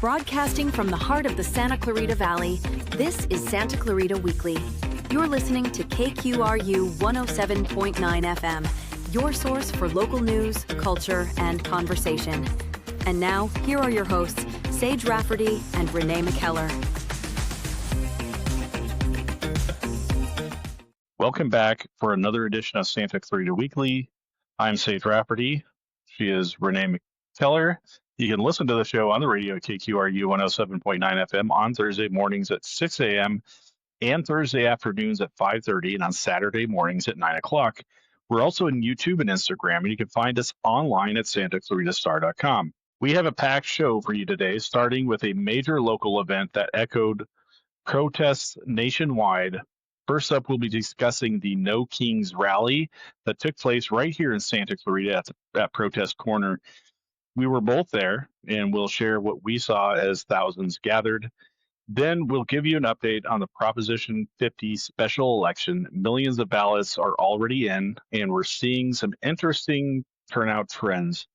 Broadcasting from the heart of the Santa Clarita Valley, this is Santa Clarita Weekly. You're listening to KQRU 107.9 FM, your source for local news, culture, and conversation. And now, here are your hosts, Sage Rafferty and Renee McKellar. Welcome back for another edition of Santa Clarita Weekly. I'm Sage Rafferty. She is Renee McKellar. You can listen to the show on the radio at KQRU 107.9 FM on Thursday mornings at 6 a.m. and Thursday afternoons at 5:30 and on Saturday mornings at 9 o'clock. We're also in YouTube and Instagram, and you can find us online at santaclaritastar.com. We have a packed show for you today, starting with a major local event that echoed protests nationwide. First up, we'll be discussing the No Kings rally that took place right here in Santa Clarita at Protest Corner. We were both there, and we'll share what we saw as thousands gathered. Then we'll give you an update on the Proposition 50 special election. Millions of ballots are already in, and we're seeing some interesting turnout trends.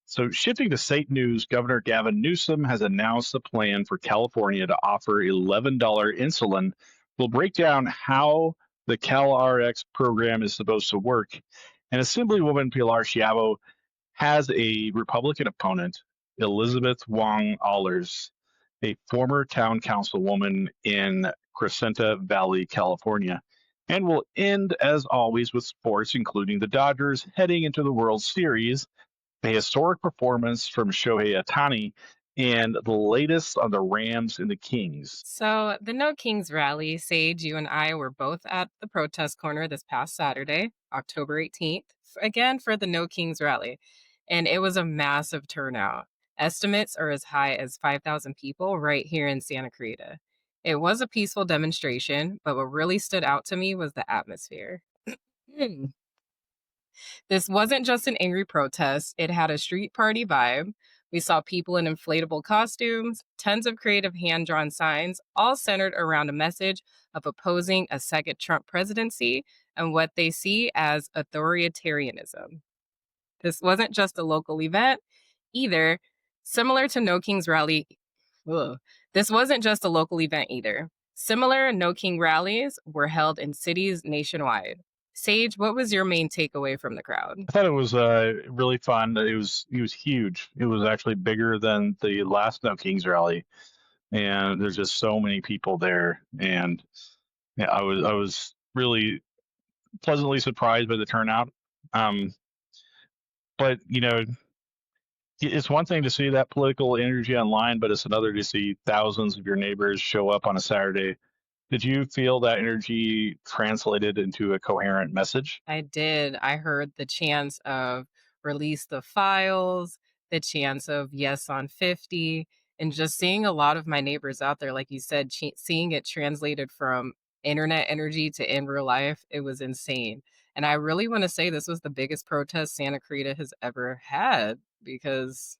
So shifting to state news, Governor Gavin Newsom has announced a plan for California to offer $11 insulin. We'll break down how the CalRx program is supposed to work. And Assemblywoman Pilar Schiavo has a Republican opponent, Elizabeth Wong Ahlers, a former town councilwoman in Crescenta Valley, California. And we'll end, as always, with sports, including the Dodgers heading into the World Series, a historic performance from Shohei Ohtani, and the latest on the Rams and the Kings. So the No Kings rally, Sage, you and I were both at the Protest Corner this past Saturday, October 18th, again for the No Kings rally. And it was a massive turnout. Estimates are as high as 5,000 people right here in Santa Clarita. It was a peaceful demonstration, but what really stood out to me was the atmosphere. This wasn't just an angry protest. It had a street party vibe. We saw people in inflatable costumes, tons of creative hand-drawn signs, all centered around a message of opposing a second Trump presidency and what they see as authoritarianism. This wasn't just a local event either. Similar to No Kings rally, this wasn't just a local event either. Similar No King rallies were held in cities nationwide. Sage, what was your main takeaway from the crowd? I thought it was really fun. It was huge. It was actually bigger than the last No Kings rally, and there's just so many people there. And yeah, I was really pleasantly surprised by the turnout. But it's one thing to see that political energy online, but it's another to see thousands of your neighbors show up on a Saturday. Did you feel that energy translated into a coherent message? I did. I heard the chants of release the files, the chants of yes on 50, and just seeing a lot of my neighbors out there, like you said, seeing it translated from internet energy to in real life, it was insane. And I really want to say this was the biggest protest Santa Clarita has ever had, because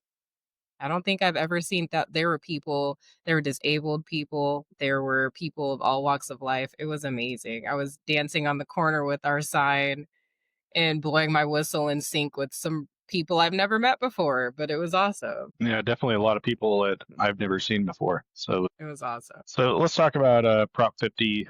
I don't think I've ever seen that. There were disabled people, there were people of all walks of life. It was amazing. I was dancing on the corner with our sign and blowing my whistle in sync with some people I've never met before, but it was awesome. Yeah, definitely a lot of people that I've never seen before. So it was awesome. So let's talk about Prop 50.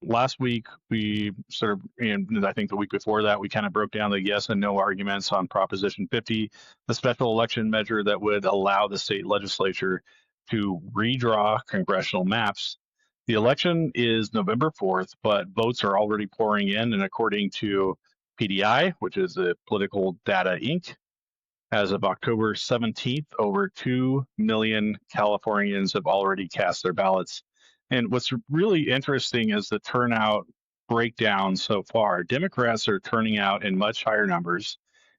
Last week, we sort of, and I think the week before that, we kind of broke down the yes and no arguments on Proposition 50, the special election measure that would allow the state legislature to redraw congressional maps. The election is November 4th, but votes are already pouring in, and according to PDI, which is the Political Data Inc., as of October 17th, over 2 million Californians have already cast their ballots. And what's really interesting is the turnout breakdown so far. Democrats are turning out in much higher numbers.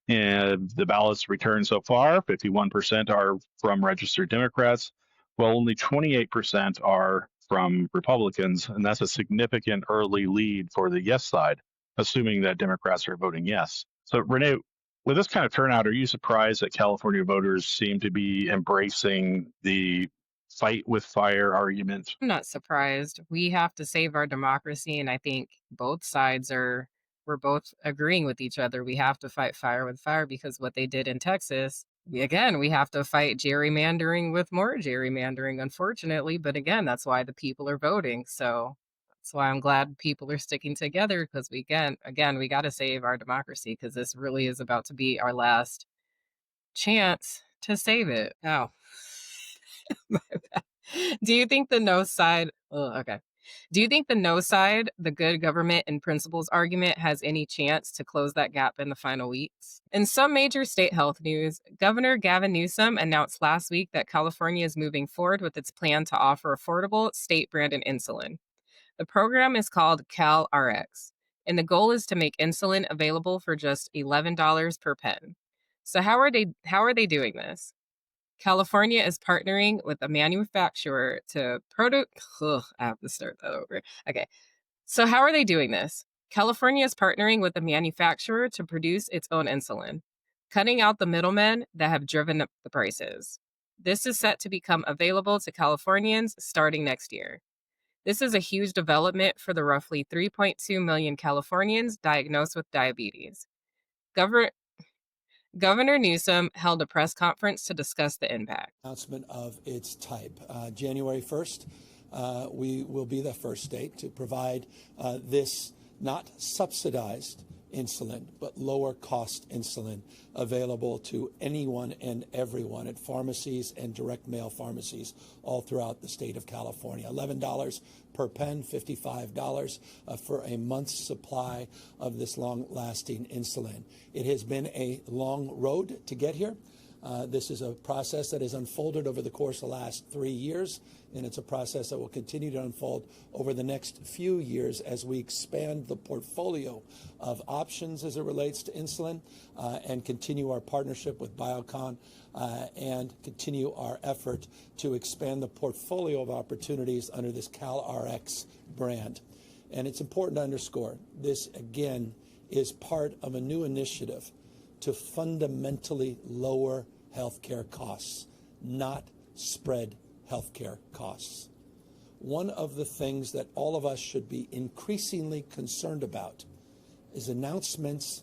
And the ballots returned so far, 51% are from registered Democrats, while only 28% are from Republicans. And that's a significant early lead for the yes side, assuming that Democrats are voting yes. So, Renee, with this kind of turnout, are you surprised that California voters seem to be embracing the fight with fire argument? I'm not surprised. We have to save our democracy, and I think both sides we're both agreeing with each other. We have to fight fire with fire, because what they did in Texas again, we have to fight gerrymandering with more gerrymandering, unfortunately. But again, that's why the people are voting. So that's why I'm glad people are sticking together, because we got to save our democracy, because this really is about to be our last chance to save it. Oh, my bad. Do you think the no side? Oh, okay. Do you think the no side, the good government and principles argument, has any chance to close that gap in the final weeks? In some major state health news, Governor Gavin Newsom announced last week that California is moving forward with its plan to offer affordable state branded insulin. The program is called CalRx, and the goal is to make insulin available for just $11 per pen. So how are they doing this? California is partnering with a manufacturer to I have to start that over. Okay. So how are they doing this? California is partnering with a manufacturer to produce its own insulin, cutting out the middlemen that have driven up the prices. This is set to become available to Californians starting next year. This is a huge development for the roughly 3.2 million Californians diagnosed with diabetes. Governor Newsom held a press conference to discuss the impact. Announcement of its type. January 1st, we will be the first state to provide this not subsidized insulin, but lower cost insulin available to anyone and everyone at pharmacies and direct mail pharmacies all throughout the state of California. $11 per pen, $55 for a month's supply of this long-lasting insulin. It has been a long road to get here. This is a process that has unfolded over the course of the last 3 years, and it's a process that will continue to unfold over the next few years as we expand the portfolio of options as it relates to insulin and continue our partnership with Biocon and continue our effort to expand the portfolio of opportunities under this CalRx brand. And it's important to underscore, this again is part of a new initiative to fundamentally lower healthcare costs, not spread healthcare costs. One of the things that all of us should be increasingly concerned about is announcements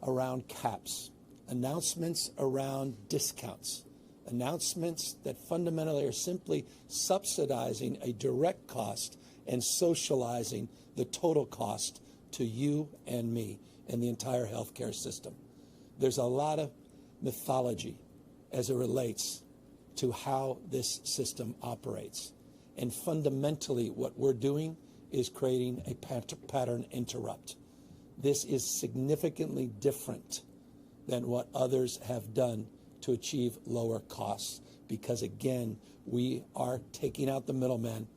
around caps, announcements around discounts, announcements that fundamentally are simply subsidizing a direct cost and socializing the total cost to you and me and the entire healthcare system. There's a lot of mythology as it relates to how this system operates. And fundamentally, what we're doing is creating a pattern interrupt. This is significantly different than what others have done to achieve lower costs, because again, we are taking out the middleman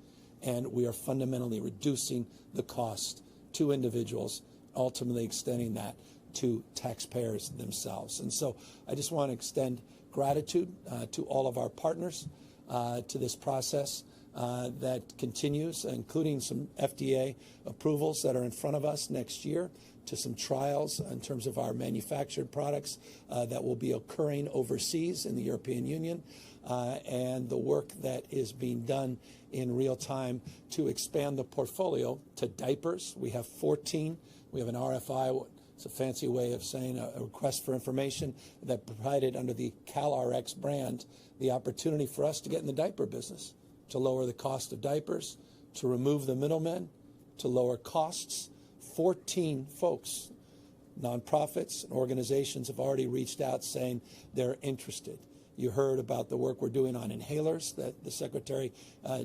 and we are fundamentally reducing the cost to individuals, ultimately extending that to taxpayers themselves. And so I just want to extend gratitude to all of our partners to this process that continues, including some FDA approvals that are in front of us next year, to some trials in terms of our manufactured products that will be occurring overseas in the European Union, and the work that is being done in real time to expand the portfolio to diapers. We have 14. We have an RFI. It's a fancy way of saying a request for information that provided under the CalRx brand the opportunity for us to get in the diaper business, to lower the cost of diapers, to remove the middlemen, to lower costs. 14 folks, nonprofits and organizations, have already reached out saying they're interested. You heard about the work we're doing on inhalers that the Secretary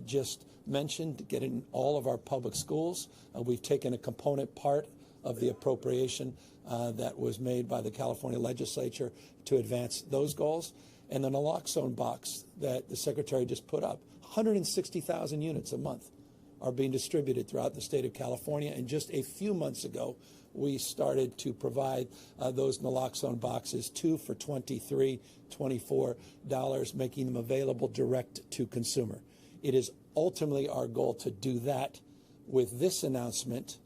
just mentioned, to get in all of our public schools. We've taken a component part of the appropriation that was made by the California legislature to advance those goals. And the naloxone box that the Secretary just put up, 160,000 units a month are being distributed throughout the state of California. And just a few months ago, we started to provide those naloxone boxes, 2 for $23, $24, making them available direct to consumer. It is ultimately our goal to do that with this announcement,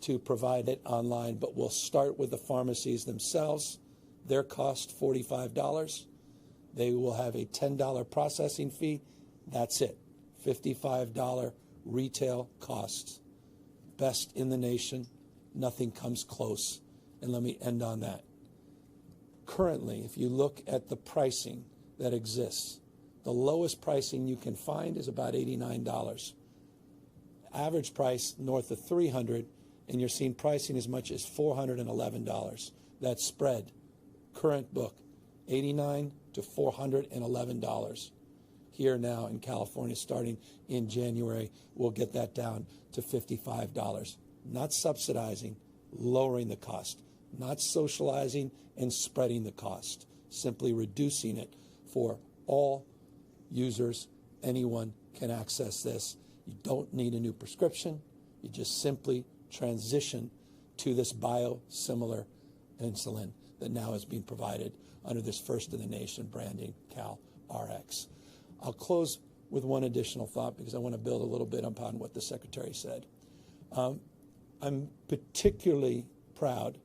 to provide it online, but we'll start with the pharmacies themselves. Their cost $45. They will have a $10 processing fee. That's it. $55 retail costs. Best in the nation. Nothing comes close. And let me end on that. Currently, if you look at the pricing that exists, the lowest pricing you can find is about $89. Average price north of $300, and you're seeing pricing as much as $411. That spread, current book, $89 to $411. Here now in California, starting in January, we'll get that down to $55. Not subsidizing, lowering the cost. Not socializing and spreading the cost. Simply reducing it for all users. Anyone can access this. You don't need a new prescription. You just simply transition to this biosimilar insulin that now is being provided under this first-in-the-nation branding, CalRx. I'll close with one additional thought because I want to build a little bit upon what the Secretary said. I'm particularly proud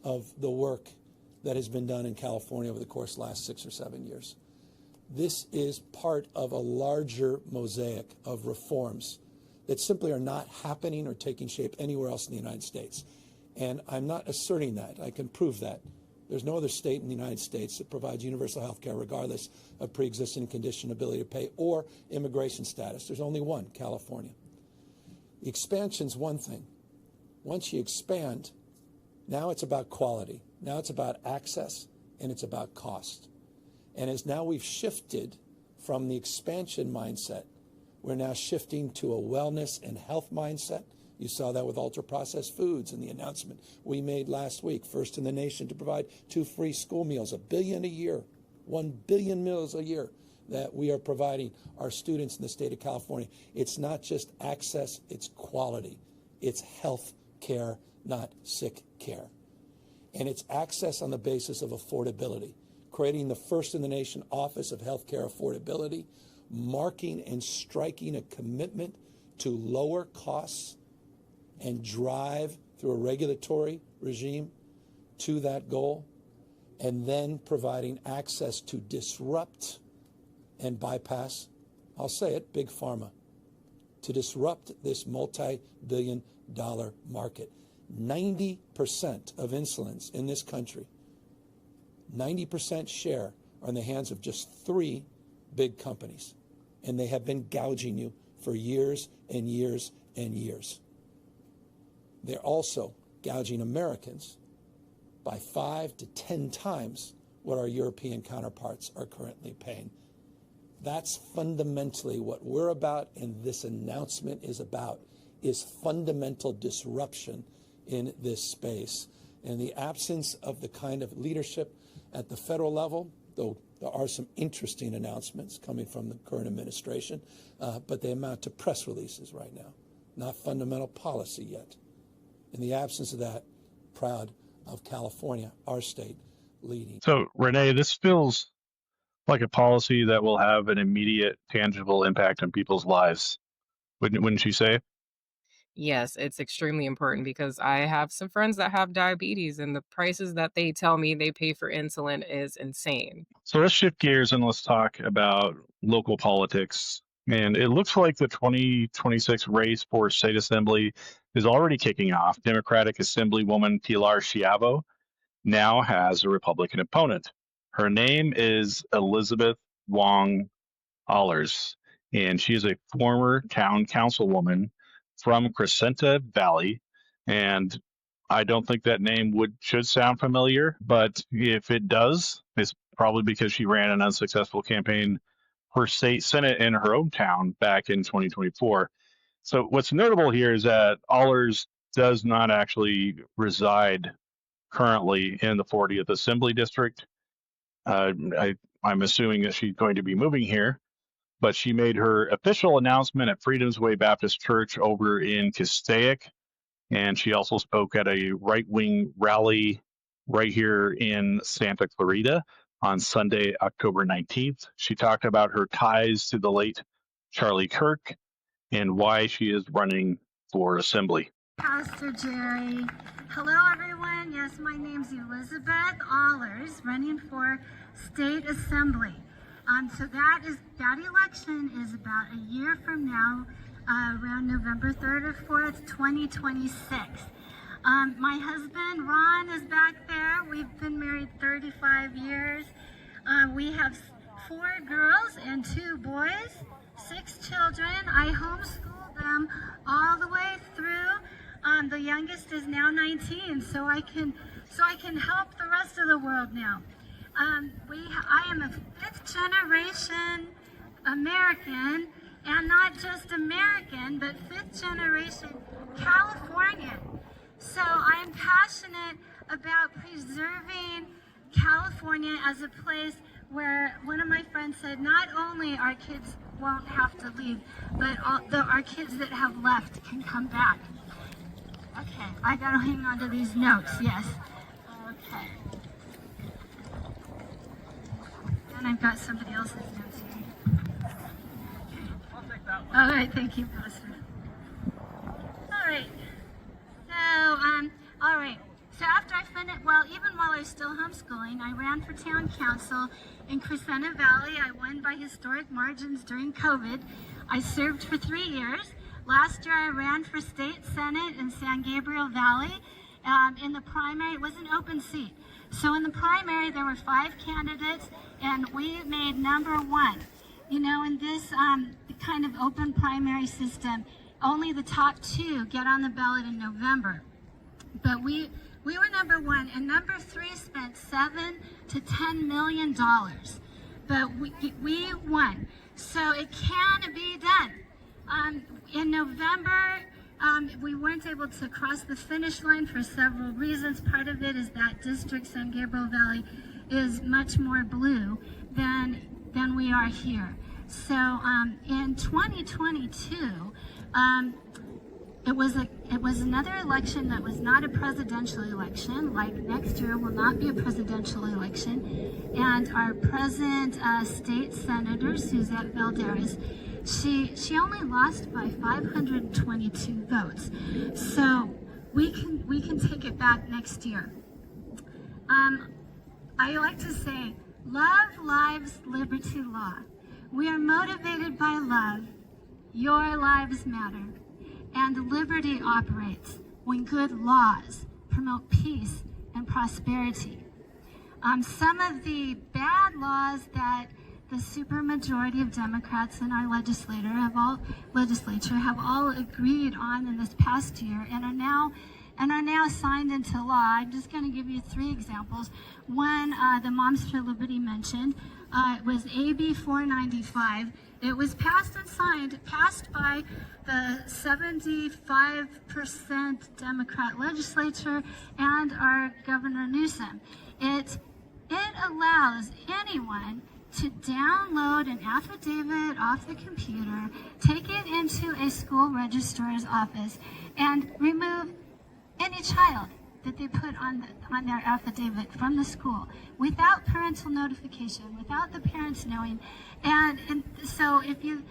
of the work that has been done in California over the course of the last 6 or 7 years. This is part of a larger mosaic of reforms that simply are not happening or taking shape anywhere else in the United States. And I'm not asserting that. I can prove that. There's no other state in the United States that provides universal health care regardless of pre-existing condition, ability to pay, or immigration status. There's only one, California. The expansion's one thing. Once you expand, now it's about quality. Now it's about access, and it's about cost. And as now we've shifted from the expansion mindset, we're now shifting to a wellness and health mindset. You saw that with ultra-processed foods and the announcement we made last week, first in the nation to provide 2 free school meals, $1 billion a year, 1 billion meals a year that we are providing our students in the state of California. It's not just access, it's quality. It's health care, not sick care. And it's access on the basis of affordability, creating the first in the nation Office of Healthcare Affordability, marking and striking a commitment to lower costs and drive through a regulatory regime to that goal, and then providing access to disrupt and bypass, I'll say it, Big Pharma, to disrupt this multi-billion-dollar market. 90% of insulins in this country, 90% share are in the hands of just 3 big companies, and they have been gouging you for years and years and years. They're also gouging Americans by 5 to 10 times what our European counterparts are currently paying. That's fundamentally what we're about, and this announcement is about, is fundamental disruption in this space. In the absence of the kind of leadership at the federal level, though there are some interesting announcements coming from the current administration, but they amount to press releases right now, not fundamental policy yet. In the absence of that, proud of California, our state, leading. So, Renee, this feels like a policy that will have an immediate, tangible impact on people's lives. Wouldn't you say? Yes, it's extremely important because I have some friends that have diabetes, and the prices that they tell me they pay for insulin is insane. So let's shift gears and let's talk about local politics. And it looks like the 2026 race for state assembly is already kicking off. Democratic Assemblywoman Pilar Schiavo now has a Republican opponent. Her name is Elizabeth Wong Ahlers, and she is a former town councilwoman from Crescenta Valley. And I don't think that name should sound familiar, but if it does, it's probably because she ran an unsuccessful campaign for state senate in her hometown back in 2024. So what's notable here is that Ahlers does not actually reside currently in the 40th Assembly District. I'm assuming that she's going to be moving here, but she made her official announcement at Freedom's Way Baptist Church over in Castaic, and she also spoke at a right-wing rally right here in Santa Clarita on Sunday, October 19th. She talked about her ties to the late Charlie Kirk and why she is running for assembly. Pastor Jerry. Hello, everyone. Yes, my name's Elizabeth Ahlers, running for state assembly. So that election is about a year from now, around November 3rd or 4th, 2026. My husband, Ron, is back there. We've been married 35 years. We have 4 girls and 2 boys, 6 children. I homeschool them all the way through. The youngest is now 19, so I can help the rest of the world now. I am a 5th generation American, and not just American, but 5th generation Californian. So I am passionate about preserving California as a place where one of my friends said not only our kids won't have to leave, but our kids that have left can come back. Okay, I gotta hang on to these notes, yes. Okay. And I've got somebody else's notes here. Okay. All right, thank you, Pastor. All right. All right. So after I finished, even while I was still homeschooling, I ran for town council in Crescenta Valley. I won by historic margins during COVID. I served for 3 years. Last year, I ran for state senate in San Gabriel Valley. In the primary, it was an open seat. So in the primary, there were 5 candidates, and we made number 1. You know, in this kind of open primary system, only the top 2 get on the ballot in November. But we were number 1, and number 3 spent $7 to $10 million. But we won. So it can be done. In November, we weren't able to cross the finish line for several reasons. Part of it is that district, San Gabriel Valley, is much more blue than we are here. So in 2022, it was another election that was not a presidential election. Like next year will not be a presidential election. And our present state senator, Suzette Valderas, she only lost by 522 votes. So we can take it back next year. I like to say, love, lives, liberty, law. We are motivated by love. Your lives matter. And liberty operates when good laws promote peace and prosperity. Some of the bad laws that the supermajority of Democrats in our legislature have all agreed on in this past year and are now signed into law. I'm just going to give you 3 examples. One, the Moms for Liberty mentioned, was AB 495. It was passed by the 75% Democrat legislature and our Governor Newsom. It allows anyone to download an affidavit off the computer, take it into a school registrar's office, and remove any child that they put on their affidavit from the school without parental notification, without the parents knowing. And so if you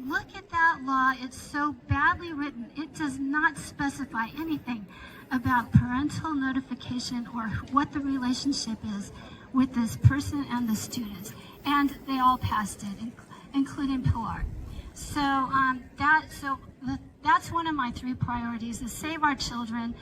look at that law, it's so badly written, it does not specify anything about parental notification or what the relationship is with this person and the students. And they all passed it, including Pilar. So that's one of my 3 priorities, is save our children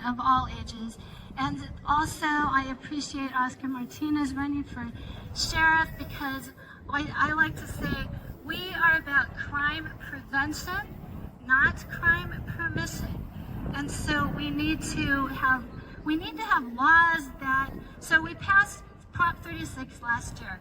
of all ages. And also, I appreciate Oscar Martinez running for sheriff, because I like to say we are about crime prevention, not crime permission. And so we need to have laws that, so we passed Prop 36 last year.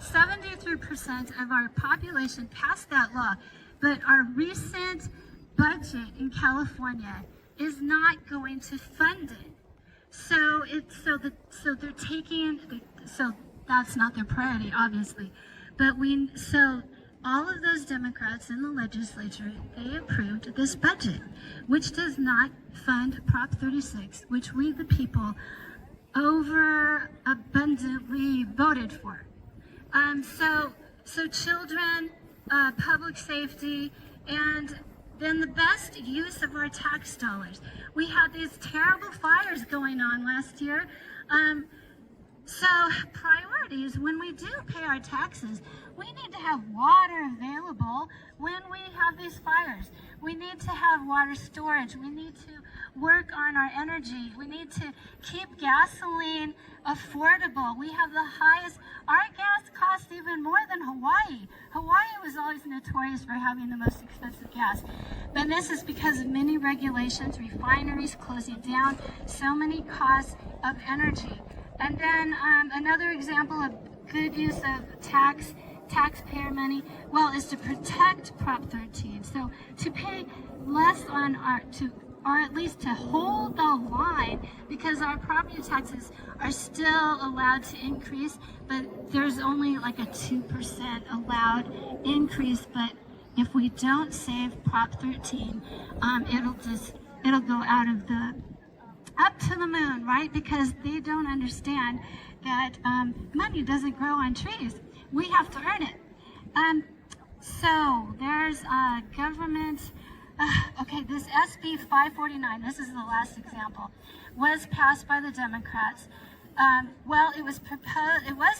73% of our population passed that law, but our recent budget in California is not going to fund it. So that's not their priority, obviously. But all of those Democrats in the legislature, they approved this budget, which does not fund Prop 36, which we the people overabundantly voted for. So children, public safety, and then the best use of our tax dollars. We had these terrible fires going on last year. So priorities, when we do pay our taxes, We need to have water available when we have these fires. We need to have water storage. We need to work on our energy. We need to keep gasoline affordable. We have the highest, our gas costs even more than Hawaii. Hawaii was always notorious for having the most expensive gas. But this is because of many regulations, refineries closing down, so many costs of energy. And then another example of good use of taxpayer money, well, is to protect Prop 13. So to pay less on or at least to hold the line, because our property taxes are still allowed to increase, but there's only like a 2% allowed increase. But if we don't save Prop 13, it'll go up to the moon, right? Because they don't understand that money doesn't grow on trees. We have to earn it. So there's government. Okay, this SB 549, this is the last example, was passed by the Democrats. It was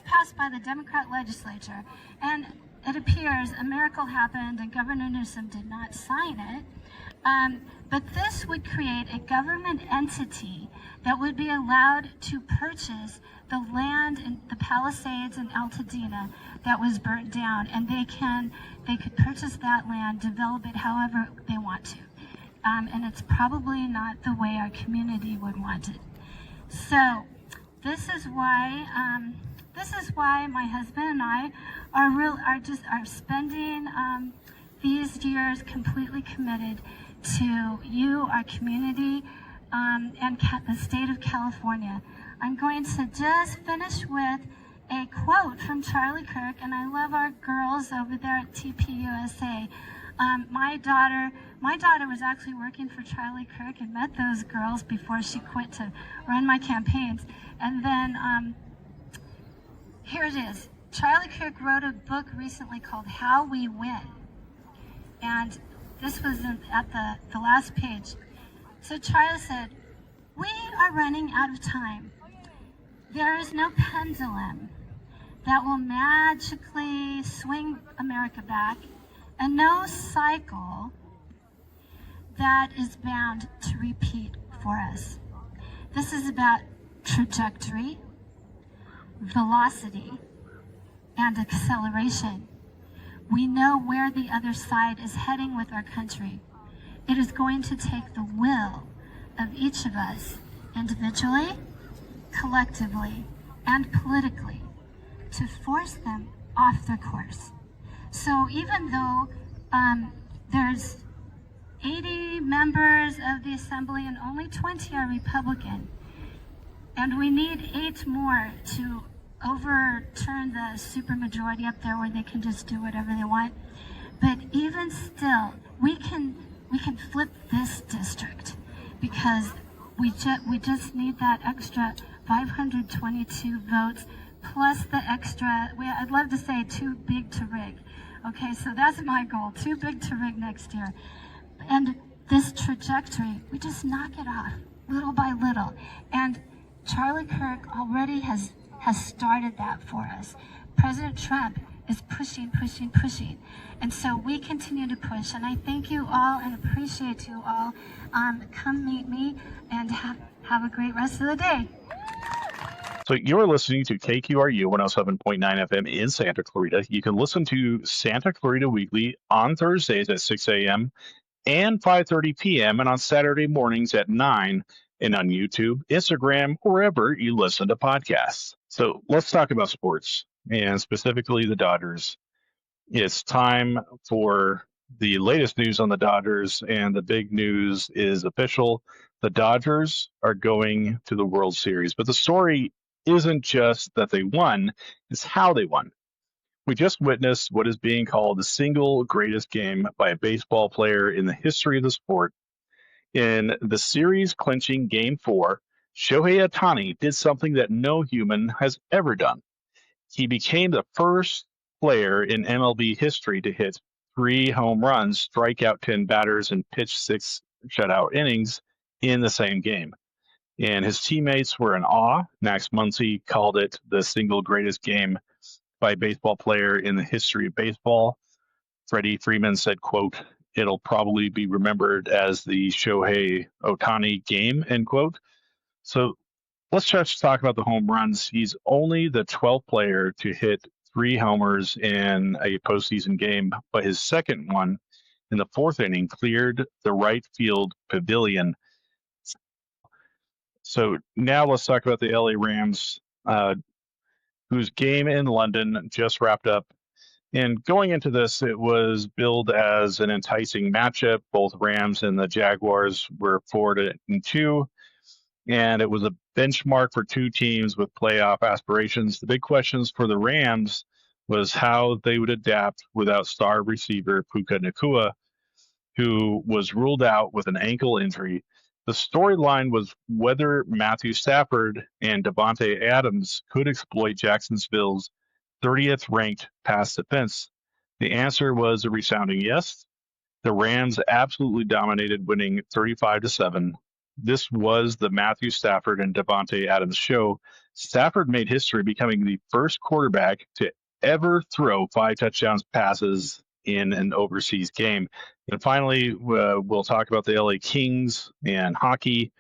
passed by the Democrat legislature, and it appears a miracle happened and Governor Newsom did not sign it. But this would create a government entity that would be allowed to purchase the land in the Palisades in Altadena that was burnt down, and they could purchase that land, develop it however they want to. And it's probably not the way our community would want it. So this is why my husband and I are spending these years completely committed to you, our community, and the state of California. I'm going to just finish with a quote from Charlie Kirk, and I love our girls over there at TPUSA. My daughter was actually working for Charlie Kirk and met those girls before she quit to run my campaigns. And then here it is. Charlie Kirk wrote a book recently called How We Win. And this was at the last page. So Charlie said, "We are running out of time. There is no pendulum that will magically swing America back, and no cycle that is bound to repeat for us. This is about trajectory, velocity, and acceleration. We know where the other side is heading with our country. It is going to take the will of each of us, individually, collectively, and politically, to force them off their course. So even though there's 80 members of the Assembly and only 20 are Republican, and we need 8 more to overturn the supermajority up there where they can just do whatever they want. But even still, we can flip this district, because we just need that extra 522 votes plus the extra. I'd love to say too big to rig. Okay, so that's my goal, too big to rig next year. And this trajectory, we just knock it off little by little. And Charlie Kirk already has started that for us. President Trump is pushing. And so we continue to push. And I thank you all and appreciate you all. Come meet me and have a great rest of the day. So you're listening to KQRU 107.9 FM in Santa Clarita. You can listen to Santa Clarita Weekly on Thursdays at 6 a.m. and 5:30 p.m. and on Saturday mornings at 9, and on YouTube, Instagram, wherever you listen to podcasts. So let's talk about sports, and specifically the Dodgers. It's time for the latest news on the Dodgers, and the big news is official. The Dodgers are going to the World Series, but the story isn't just that they won, it's how they won. We just witnessed what is being called the single greatest game by a baseball player in the history of the sport. In the series-clinching Game 4, Shohei Ohtani did something that no human has ever done. He became the first player in MLB history to hit 3 home runs, strike out 10 batters, and pitch 6 shutout innings in the same game. And his teammates were in awe. Max Muncy called it the single greatest game by a baseball player in the history of baseball. Freddie Freeman said, quote, "It'll probably be remembered as the Shohei Ohtani game," end quote. So let's just talk about the home runs. He's only the 12th player to hit 3 homers in a postseason game, but his second one in the 4th inning cleared the right field pavilion. So now let's talk about the LA Rams, whose game in London just wrapped up. And going into this, it was billed as an enticing matchup. Both Rams and the Jaguars were 4-2, and it was a benchmark for two teams with playoff aspirations. The big questions for the Rams was how they would adapt without star receiver Puka Nacua, who was ruled out with an ankle injury. The storyline was whether Matthew Stafford and Davante Adams could exploit Jacksonville's 30th ranked pass defense. The answer was a resounding yes. The Rams absolutely dominated, winning 35-7. This was the Matthew Stafford and Davante Adams show. Stafford made history, becoming the first quarterback to ever throw 5 touchdowns passes in an overseas game. And finally, we'll talk about the LA Kings and hockey.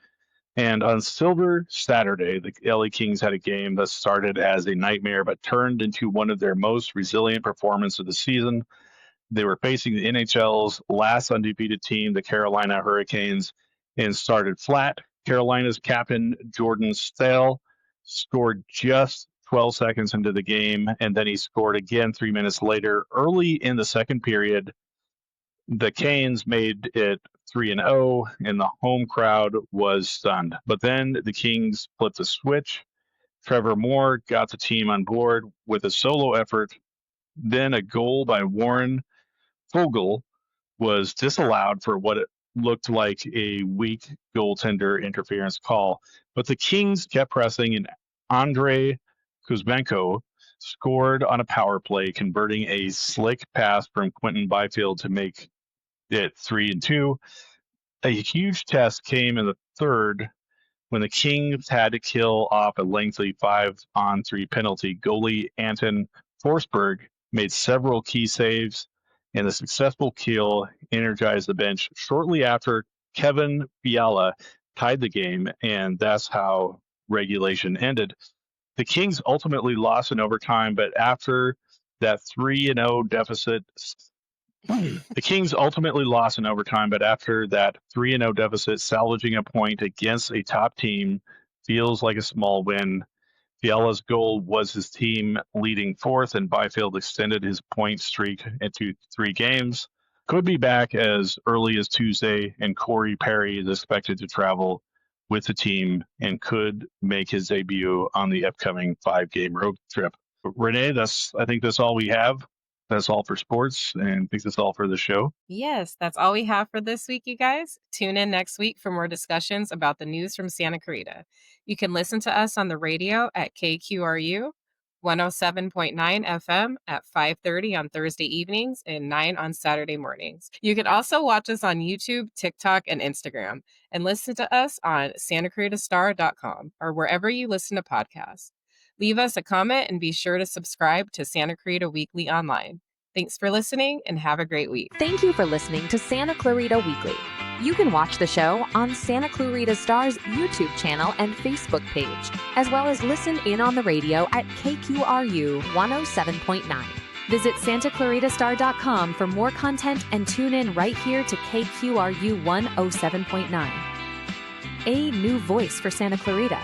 And on Silver Saturday, the LA Kings had a game that started as a nightmare but turned into one of their most resilient performances of the season. They were facing the NHL's last undefeated team, the Carolina Hurricanes, and started flat. Carolina's captain, Jordan Staal, scored just 12 seconds into the game, and then he scored again 3 minutes later. Early in the second period, the Canes made it 3-0, and the home crowd was stunned. But then the Kings flipped the switch. Trevor Moore got the team on board with a solo effort. Then a goal by Warren Foegele was disallowed for what it looked like a weak goaltender interference call. But the Kings kept pressing, and Andrei Kuzmenko scored on a power play, converting a slick pass from Quentin Byfield to make it 3-2. A huge test came in the third when the Kings had to kill off a lengthy 5-on-3 penalty. Goalie Anton Forsberg made several key saves, and the successful kill energized the bench. Shortly after, Kevin Fiala tied the game, and that's how regulation ended. The Kings ultimately lost in overtime, but after that 3-0 deficit, salvaging a point against a top team feels like a small win. Fiala's goal was his team leading fourth, and Byfield extended his point streak into 3 games. Could be back as early as Tuesday, and Corey Perry is expected to travel with the team and could make his debut on the upcoming 5-game road trip. Renee, I think that's all we have. That's all for sports, and I think that's all for the show. Yes, that's all we have for this week, you guys. Tune in next week for more discussions about the news from Santa Clarita. You can listen to us on the radio at KQRU 107.9 FM at 5:30 on Thursday evenings and 9 on Saturday mornings. You can also watch us on YouTube, TikTok, and Instagram, and listen to us on SantaClaritaStar.com or wherever you listen to podcasts. Leave us a comment and be sure to subscribe to Santa Clarita Weekly online. Thanks for listening and have a great week. Thank you for listening to Santa Clarita Weekly. You can watch the show on Santa Clarita Star's YouTube channel and Facebook page, as well as listen in on the radio at KQRU 107.9. Visit SantaClaritaStar.com for more content and tune in right here to KQRU 107.9. A new voice for Santa Clarita.